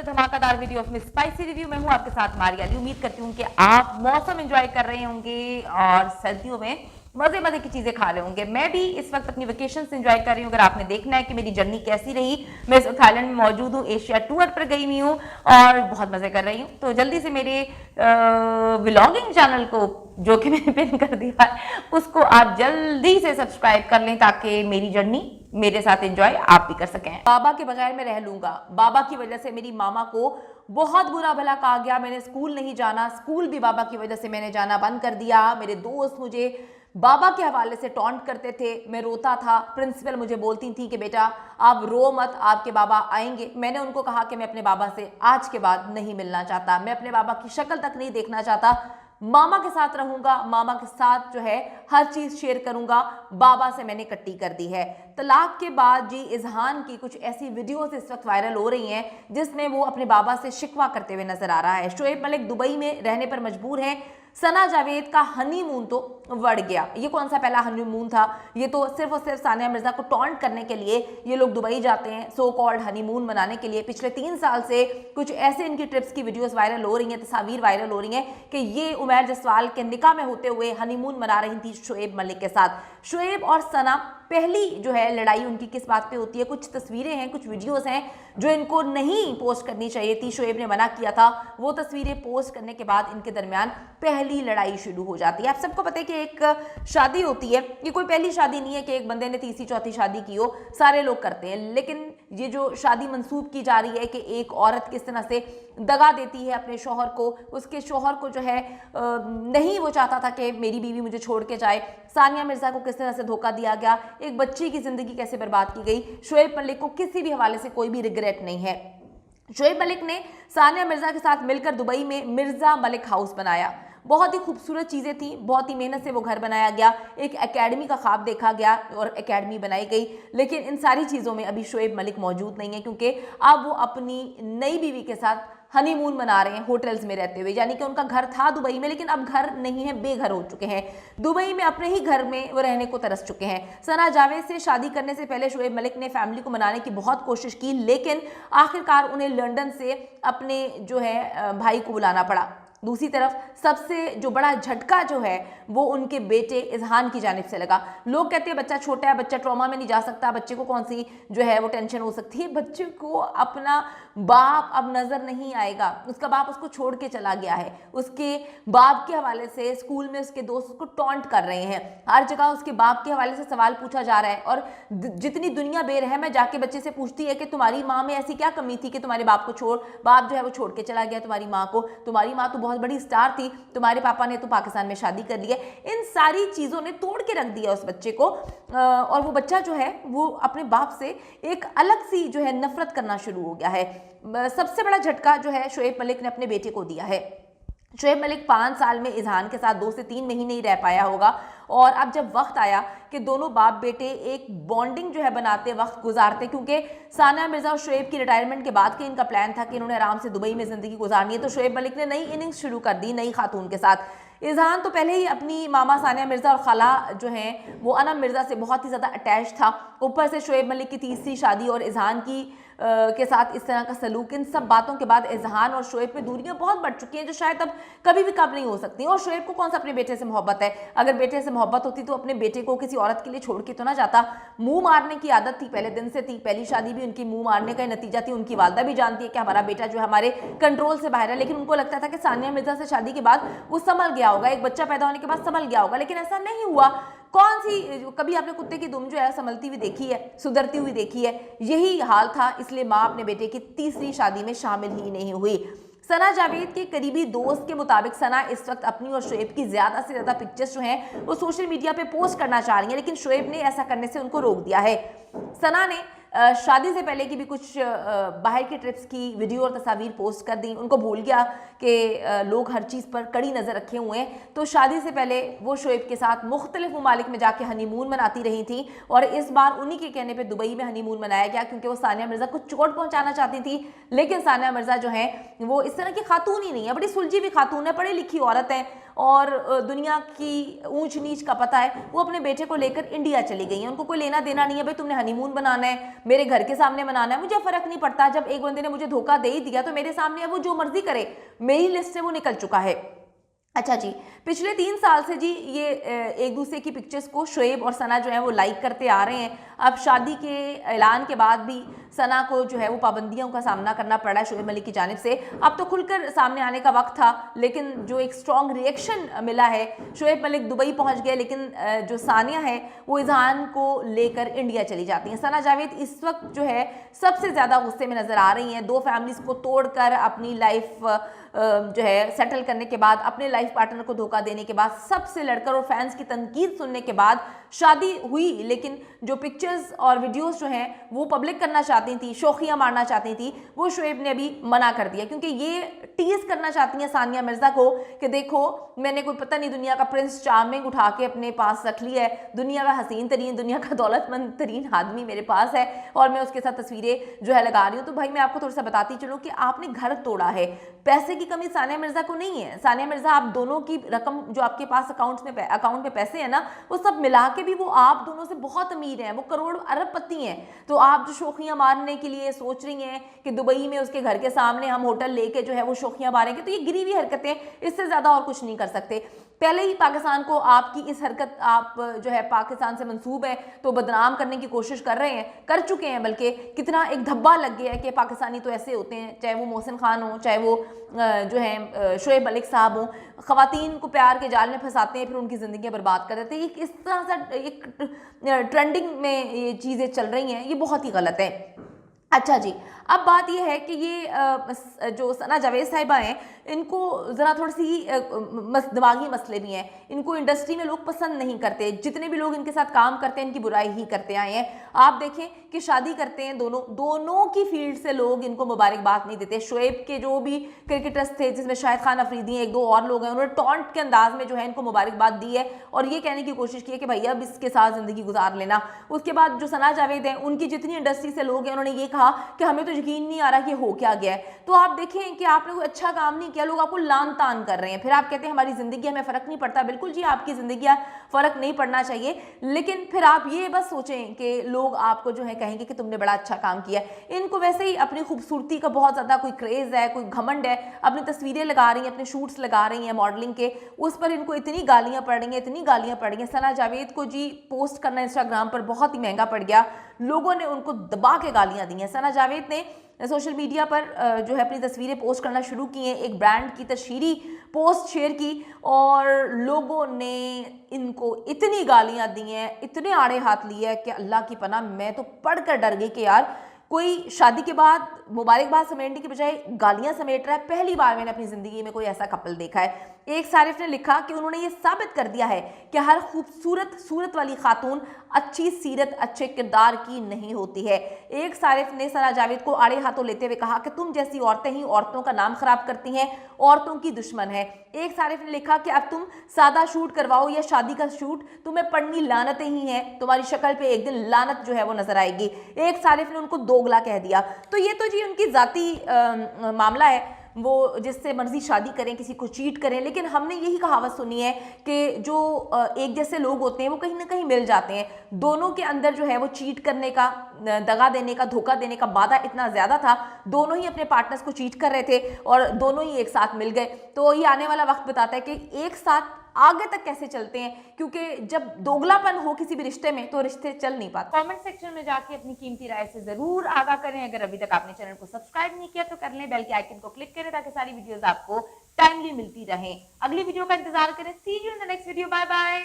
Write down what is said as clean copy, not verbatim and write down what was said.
धमाकेदार video of spicy review में हूँ आपके साथ मारिया। उम्मीद करती हूँ कि आप मौसम एंजॉय कर रहे होंगे और सर्दियों में मजे मजे की चीजें खा रहे होंगे। मैं भी इस वक्त अपनी वेकेशन एंजॉय कर रही हूँ। अगर आपने देखना है कि मेरी जर्नी कैसी रही, मैं इस थाईलैंड में मौजूद हूँ, एशिया टूर पर गई हुई हूँ और बहुत मजे कर रही हूँ। तो जल्दी से मेरे व्लॉगिंग चैनल को, जो कि मैंने पिन कर दिया है, उसको आप जल्दी से सब्सक्राइब कर लें ताकि मेरी जर्नी मेरे साथ एंजॉय आप भी कर सकें। बाबा के बगैर मैं रह लूंगा। बाबा की वजह से मेरी मामा को बहुत बुरा भला कहा गया। मैंने स्कूल नहीं जाना, स्कूल भी बाबा की वजह से मैंने जाना बंद कर दिया। मेरे दोस्त मुझे बाबा के हवाले से टॉन्ट करते थे, मैं रोता था। प्रिंसिपल मुझे बोलती थी कि बेटा आप रो मत, आपके बाबा आएंगे। मैंने उनको कहा कि मैं अपने बाबा से आज के बाद नहीं मिलना चाहता, मैं अपने बाबा की शक्ल तक नहीं देखना चाहता। मामा के साथ रहूंगा, मामा के साथ जो है हर चीज शेयर करूंगा। बाबा से मैंने कट्टी कर दी है। तलाक के बाद जी इजहान की कुछ ऐसी वीडियोस इस वक्त वायरल हो रही हैं जिसमें वो अपने बाबा से शिकवा करते हुए नजर आ रहा है। शोएब मलिक दुबई में रहने पर मजबूर है। सना जावेद का हनीमून तो बढ़ गया। ये कौन सा पहला हनीमून था? ये तो सिर्फ और सिर्फ सानिया मिर्जा को टॉन्ट करने के लिए ये लोग दुबई जाते हैं, सो कॉल्ड हनीमून मनाने के लिए। पिछले 3 साल से कुछ ऐसे इनकी ट्रिप्स की वीडियोस वायरल हो रही हैं, तस्वीर वायरल हो रही हैं कि ये उमैर जसवाल के निकाह में होते हुए हनीमून मना रही थी शोएब मलिक के साथ। शोएब और सना पहली जो है लड़ाई उनकी किस बात पे होती है? कुछ तस्वीरें हैं, कुछ वीडियोस हैं जो इनको नहीं पोस्ट करनी चाहिए थी, शोएब ने मना किया था। वो तस्वीरें पोस्ट करने के बाद इनके दरमियान पहली लड़ाई शुरू हो जाती है। आप सबको पता है कि एक शादी होती है, ये कोई पहली शादी नहीं है कि एक बंदे ने तीसरी चौथी शादी की हो, सारे लोग करते हैं। लेकिन ये जो शादी मंसूब की जा रही है कि एक औरत किस तरह से दगा देती है अपने शौहर को, उसके शौहर को जो है नहीं वो चाहता था कि मेरी बीवी मुझे छोड़ के जाए। सानिया मिर्जा को किस तरह से धोखा दिया गया, एक बच्ची की जिंदगी कैसे बर्बाद की गई। शोएब मलिक को किसी भी हवाले से कोई भी रिग्रेट नहीं है। शोएब मलिक ने सानिया मिर्जा के साथ मिलकर दुबई में मिर्जा मलिक हाउस बनाया। बहुत ही खूबसूरत चीज़ें थी, बहुत ही मेहनत से वो घर बनाया गया, एक एकेडमी का ख्वाब देखा गया और एकेडमी बनाई गई। लेकिन इन सारी चीज़ों में अभी शोएब मलिक मौजूद नहीं है क्योंकि अब वो अपनी नई बीवी के साथ हनीमून मना रहे हैं होटल्स में रहते हुए। यानी कि उनका घर था दुबई में लेकिन अब घर नहीं है, बेघर हो चुके हैं। दुबई में अपने ही घर में वो रहने को तरस चुके हैं। सना जावेद से शादी करने से पहले शोएब मलिक ने फैमिली को मनाने की बहुत कोशिश की, लेकिन आखिरकार उन्हें लंदन से अपने जो है भाई को बुलाना पड़ा। दूसरी तरफ सबसे जो बड़ा झटका जो है वो उनके बेटे इजहान की जानिब से लगा। लोग कहते हैं बच्चा छोटा है, बच्चा ट्रॉमा में नहीं जा सकता, बच्चे को कौन सी जो है वो टेंशन हो सकती है। बच्चे को अपना बाप अब नजर नहीं आएगा, उसका बाप उसको छोड़ के चला गया है। उसके बाप के हवाले से स्कूल में उसके दोस्त उसको टॉन्ट कर रहे हैं, हर जगह उसके बाप के हवाले से सवाल पूछा जा रहा है। और जितनी दुनिया बेरहम है जाके बच्चे से पूछती है कि तुम्हारी माँ में ऐसी क्या कमी थी कि तुम्हारे बाप को बाप जो है वो छोड़ के चला गया तुम्हारी माँ को, तुम्हारी माँ तो बहुत बड़ी स्टार थी, तुम्हारे पापा ने तो पाकिस्तान में शादी कर ली है। इन सारी चीजों ने तोड़ के रख दिया उस बच्चे को और वो बच्चा जो है वो अपने बाप से एक अलग सी जो है नफरत करना शुरू हो गया है। सबसे बड़ा झटका जो है शोएब मलिक ने अपने बेटे को दिया है। शोएब मलिक 5 साल में इजहान के साथ 2 से 3 महीने ही रह पाया होगा और अब जब वक्त आया कि दोनों बाप बेटे एक बॉन्डिंग जो है बनाते वक्त गुजारते, क्योंकि सानिया मिर्जा और शोएब की रिटायरमेंट के बाद के इनका प्लान था कि इन्होंने आराम से दुबई में जिंदगी गुजारनी है, तो शोएब मलिक ने नई इनिंग्स शुरू कर दी नई खातून के साथ। इजहान तो पहले ही अपनी मामा सानिया मिर्जा और खाला जो हैं वो अनम मिर्जा से बहुत ही ज़्यादा अटैच था। ऊपर से शोएब मलिक की तीसरी शादी और इजहान की के साथ इस तरह का सलूक, इन सब बातों के बाद इजहान और शोएब में दूरियां बहुत बढ़ चुकी हैं जो शायद अब कभी भी कम नहीं हो सकती। और शोएब को कौन सा अपने बेटे से मोहब्बत है? अगर बेटे से मोहब्बत होती तो अपने बेटे को किसी औरत के लिए छोड़ के तो ना जाता। मुंह मारने की आदत थी पहले दिन से थी, पहली शादी भी उनकी मुंह मारने का नतीजा थी। उनकी वालदा भी जानती है कि हमारा बेटा जो है हमारे कंट्रोल से बाहर है, लेकिन उनको लगता था कि सानिया मिर्जा से शादी के बाद वो संभल गया होगा, एक बच्चा पैदा होने के बाद संभल गया होगा, लेकिन ऐसा नहीं हुआ। कौन सी कभी आपने कुत्ते की दुम जो है संभलती हुई देखी है, सुधरती हुई देखी है? यही हाल था, इसलिए माँ अपने बेटे की तीसरी शादी में शामिल ही नहीं हुई। सना जावेद के करीबी दोस्त के मुताबिक सना इस वक्त अपनी और शोएब की ज्यादा से ज्यादा पिक्चर्स जो हैं वो सोशल मीडिया पे पोस्ट करना चाह रही हैं, लेकिन शोएब ने ऐसा करने से उनको रोक दिया है। सना ने शादी से पहले की भी कुछ बाहर की ट्रिप्स की वीडियो और तस्वीर पोस्ट कर दी। उनको भूल गया कि लोग हर चीज़ पर कड़ी नज़र रखे हुए हैं, तो शादी से पहले वो शोएब के साथ मुख्तलिफ ममालिक में जाके हनीमून मनाती रही थी और इस बार उन्हीं के कहने पे दुबई में हनीमून मनाया गया क्योंकि वो सानिया मिर्जा को चोट पहुंचाना चाहती थी। लेकिन सानिया मिर्जा जो है वो इस तरह की खातून ही नहीं है, बड़ी सुलझी हुई खातून है, पढ़ी लिखी औरत है और दुनिया की ऊंच नीच का पता है, वो अपने बेटे को लेकर इंडिया चली गई हैं। उनको कोई लेना देना नहीं है, भाई तुमने हनीमून बनाना है, मेरे घर के सामने मनाना है, मुझे फर्क नहीं पड़ता। जब एक बंदे ने मुझे धोखा दे ही दिया तो मेरे सामने अब वो जो मर्जी करे, मेरी लिस्ट से वो निकल चुका है। अच्छा जी, पिछले 3 साल से जी ये एक दूसरे की पिक्चर्स को शोएब और सना जो है वो लाइक करते आ रहे हैं। अब शादी के ऐलान के बाद भी सना को जो है वो पाबंदियों का सामना करना पड़ा है शोएब मलिक की जानिब से। अब तो खुलकर सामने आने का वक्त था, लेकिन जो एक स्ट्रॉन्ग रिएक्शन मिला है, शोएब मलिक दुबई पहुंच गए, लेकिन जो सानिया है वो इज़हान को लेकर इंडिया चली जाती हैं। सना जावेद इस वक्त जो है सबसे ज़्यादा गुस्से में नज़र आ रही हैं। 2 फैमिलीज़ को तोड़कर अपनी लाइफ जो है सेटल करने के बाद, अपने लाइफ पार्टनर को धोखा देने के बाद, सबसे लड़कर और फैंस की तनकीद सुनने के बाद शादी हुई, लेकिन जो पिक्चर्स और वीडियोस जो हैं वो पब्लिक करना चाहती थी, शोखियां मारना चाहती थी, वो शोएब ने अभी मना कर दिया, क्योंकि ये टीज करना चाहती हैं सानिया मिर्जा को कि देखो मैंने कोई पता नहीं दुनिया का प्रिंस चार्मिंग उठा के अपने पास रख लिया है, दुनिया का हसीन तरीन, दुनिया का दौलतमंद तरीन आदमी मेरे पास है और मैं उसके साथ तस्वीरें जो है लगा रही हूँ। तो भाई मैं आपको थोड़ा सा बताती चलूँ कि आपने घर तोड़ा है, पैसे की कमी सानिया मिर्जा को नहीं है। सानिया मिर्जा आप दोनों की रकम जो आपके पास अकाउंट में पैसे हैं ना, वो सब मिला के भी वो आप दोनों से बहुत अमीर हैं, वो करोड़ अरबपति हैं। तो आप जो शोखियां मारने के लिए सोच रही हैं कि दुबई में उसके घर के सामने हम होटल लेके जो है वो शोखियां मारेंगे, तो ये गिरी हुई हरकतें, इससे ज्यादा और कुछ नहीं कर सकते। पहले ही पाकिस्तान को आपकी इस हरकत, आप जो है पाकिस्तान से मंसूब है तो बदनाम करने की कोशिश कर रहे हैं, कर चुके हैं, बल्कि कितना एक धब्बा लग गया है कि पाकिस्तानी तो ऐसे होते हैं, चाहे वो मोहसिन खान हो, चाहे वो जो है शोएब मलिक साहब हो, ख़वातीन को प्यार के जाल में फंसाते हैं, फिर उनकी ज़िंदगी बर्बाद कर देते हैं। इस तरह से एक ट्रेंडिंग में ये चीज़ें चल रही हैं, ये बहुत ही गलत है। अच्छा जी, अब बात यह है कि ये जो सना जावेद साहिबा हैं, इनको ज़रा थोड़ी सी दिमागी मसले भी हैं। इनको इंडस्ट्री में लोग पसंद नहीं करते, जितने भी लोग इनके साथ काम करते हैं इनकी बुराई ही करते आए हैं। आप देखें कि शादी करते हैं दोनों की फील्ड से लोग इनको मुबारकबाद नहीं देते। शोएब के जो भी क्रिकेटर्स थे, जिसमें शाहिद खान अफरीदी, 1-2 और लोग हैं, उन्होंने टॉन्ट के अंदाज में जो है इनको मुबारकबाद दी है और ये कहने की कोशिश की है कि भैया अब इसके साथ ज़िंदगी गुजार लेना। उसके बाद जो सना जावेद हैं, उनकी जितनी इंडस्ट्री से लोग हैं, उन्होंने ये कहा कि हमें तो यकीन नहीं आ रहा कि हो क्या गया है। तो आप देखें कि आपने कोई अच्छा काम नहीं किया, लोग आपको लान तान कर रहे हैं, फिर आप कहते हैं हमारी जिंदगी हमें फर्क नहीं पड़ता। बिल्कुल जी, आपकी जिंदगी फर्क नहीं पड़ना चाहिए, लेकिन फिर आप ये बस सोचें कि लोग आपको जो है कहेंगे कि तुमने बड़ा अच्छा काम किया। इनको वैसे ही अपनी खूबसूरती का बहुत ज्यादा कोई क्रेज है, कोई घमंड है, अपनी तस्वीरें लगा रही हैं, अपने शूट्स लगा रही हैं मॉडलिंग के, उस पर इनको इतनी गालियां पड़ रही हैं, इतनी गालियां पड़ रही हैं। सना जावेद को जी पोस्ट करना इंस्टाग्राम पर बहुत ही महंगा पड़ गया, लोगों ने उनको दबा के गालियां दी हैं। सना जावेद ने सोशल मीडिया पर जो है अपनी तस्वीरें पोस्ट करना शुरू की हैं, एक ब्रांड की तशहीरी पोस्ट शेयर की और लोगों ने इनको इतनी गालियां दी हैं, इतने आड़े हाथ लिए हैं कि अल्लाह की पनाह, मैं तो पढ़कर डर गई कि यार कोई शादी के बाद मुबारकबाद समेटने की बजाय गालियां समेट रहा है। पहली बार मैंने अपनी जिंदगी में कोई ऐसा कपल देखा है। एक सारिफ ने लिखा कि उन्होंने ये साबित कर दिया है कि हर खूबसूरत सूरत वाली खातून अच्छी सीरत, अच्छे किरदार की नहीं होती है। एक सारिफ ने सना जावेद को आड़े हाथों लेते हुए कहा कि तुम जैसी औरतें ही औरतों का नाम खराब करती हैं, औरतों की दुश्मन है। एक सारिफ ने लिखा कि अब तुम सादा शूट करवाओ या शादी का शूट, तुम्हें पढ़नी लानतें ही हैं, तुम्हारी शक्ल पे एक दिन लानत जो है वो नजर आएगी। एक सारिफ ने उनको दोगला कह दिया। तो ये तो जी उनकी जाती मामला है, वो जिससे मर्जी शादी करें, किसी को चीट करें, लेकिन हमने यही कहावत सुनी है कि जो एक जैसे लोग होते हैं वो कहीं ना कहीं मिल जाते हैं। दोनों के अंदर जो है वो चीट करने का, दगा देने का, धोखा देने का मादा इतना ज्यादा था, दोनों ही अपने पार्टनर्स को चीट कर रहे थे और दोनों ही एक साथ मिल गए। तो ये आने वाला वक्त बताता है कि एक साथ आगे तक कैसे चलते हैं, क्योंकि जब दोगलापन हो किसी भी रिश्ते में तो रिश्ते चल नहीं पाते। कमेंट सेक्शन में जाके अपनी कीमती राय से जरूर आगाह करें। अगर अभी तक आपने चैनल को सब्सक्राइब नहीं किया तो कर लें, बेल के आइकन को क्लिक करें ताकि सारी वीडियोस आपको टाइमली मिलती रहें। अगली वीडियो का इंतजार करें। See you in the next video. Bye bye.